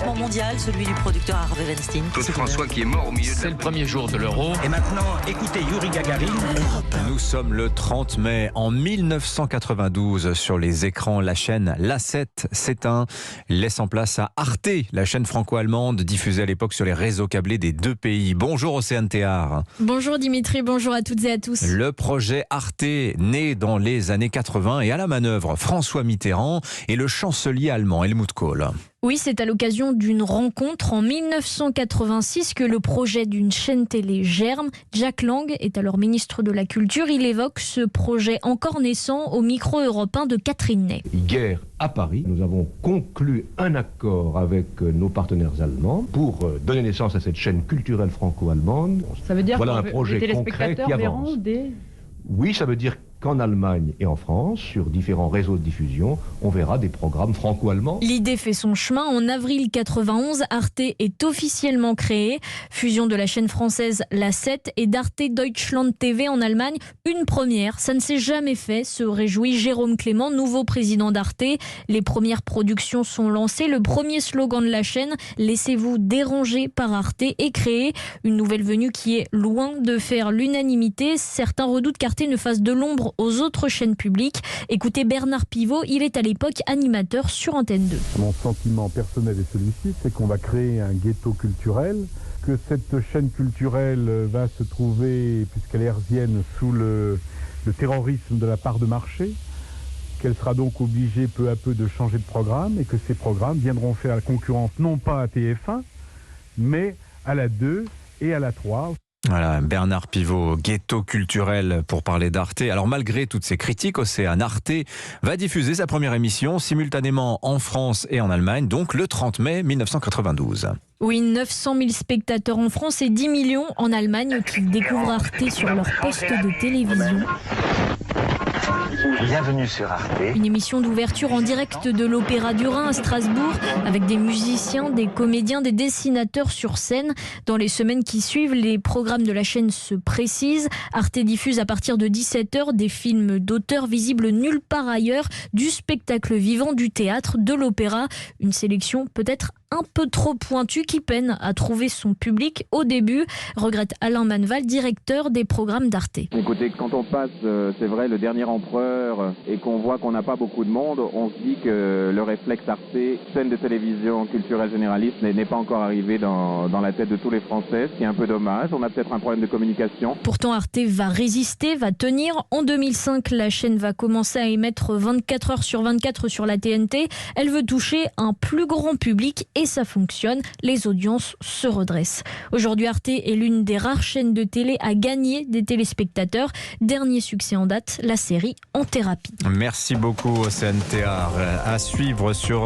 ravissement mondial, celui du producteur Harvey Weinstein. Claude François qui est mort au milieu de... C'est le premier jour de l'Euro. Et maintenant, écoutez Yuri Gagarin. Nous sommes le 30 mai. En 1992, sur les écrans, la chaîne La7 s'éteint, laissant place à Arte, la chaîne franco-allemande diffusée à l'époque sur les réseaux câblés des deux pays. Bonjour Océane Théard. Bonjour Dimitri, bonjour à toutes et à tous. Le projet Arte, né dans les années 80 et à la manœuvre, François Mitterrand et le chancelier allemand Helmut Kohl. Oui, c'est à l'occasion d'une rencontre en 1986 que le projet d'une chaîne télé germe. Jack Lang est alors ministre de la Culture. Il évoque ce projet encore naissant au micro européen de Catherine Ney. Hier, à Paris, nous avons conclu un accord avec nos partenaires allemands pour donner naissance à cette chaîne culturelle franco-allemande. Ça veut dire voilà un que projet les concret téléspectateurs qui verront avance. des... Oui, ça veut dire qu'en Allemagne et en France, sur différents réseaux de diffusion, on verra des programmes franco-allemands. L'idée fait son chemin. En avril 91, Arte est officiellement créé. Fusion de la chaîne française La7 et d'Arte Deutschland TV en Allemagne. Une première, ça ne s'est jamais fait, se réjouit Jérôme Clément, nouveau président d'Arte. Les premières productions sont lancées. Le premier slogan de la chaîne, « Laissez-vous déranger par Arte » est créé. Une nouvelle venue qui est loin de faire l'unanimité. Certains redoutent qu'Arte ne fasse de l'ombre aux autres chaînes publiques. Écoutez Bernard Pivot, il est à l'époque animateur sur Antenne 2. Mon sentiment personnel est celui-ci, c'est qu'on va créer un ghetto culturel, que cette chaîne culturelle va se trouver, puisqu'elle est hertzienne, sous le terrorisme de la part de marché, qu'elle sera donc obligée peu à peu de changer de programme et que ces programmes viendront faire la concurrence non pas à TF1, mais à la 2 et à la 3. Voilà, Bernard Pivot, ghetto culturel pour parler d'Arte. Alors malgré toutes ces critiques, Océane, Arte va diffuser sa première émission simultanément en France et en Allemagne, donc le 30 mai 1992. Oui, 900 000 spectateurs en France et 10 millions en Allemagne qui découvrent Arte sur leur poste de télévision. Bienvenue sur Arte. Une émission d'ouverture en direct de l'Opéra du Rhin à Strasbourg avec des musiciens, des comédiens, des dessinateurs sur scène. Dans les semaines qui suivent, les programmes de la chaîne se précisent. Arte diffuse à partir de 17h des films d'auteurs visibles nulle part ailleurs, du spectacle vivant, du théâtre, de l'opéra. Une sélection peut-être un peu trop pointue qui peine à trouver son public au début, regrette Alain Manval, directeur des programmes d'Arte. Écoutez, quand on passe, c'est vrai, le dernier empereur et qu'on voit qu'on n'a pas beaucoup de monde, on se dit que le réflexe Arte, chaîne de télévision culturelle généraliste, n'est pas encore arrivé dans la tête de tous les Français, ce qui est un peu dommage. On a peut-être un problème de communication. Pourtant, Arte va résister, va tenir. En 2005, la chaîne va commencer à émettre 24 heures sur 24 sur la TNT. Elle veut toucher un plus grand public et ça fonctionne. Les audiences se redressent. Aujourd'hui, Arte est l'une des rares chaînes de télé à gagner des téléspectateurs. Dernier succès en date, la série En thérapie. Merci beaucoup Océane Théard. À suivre sur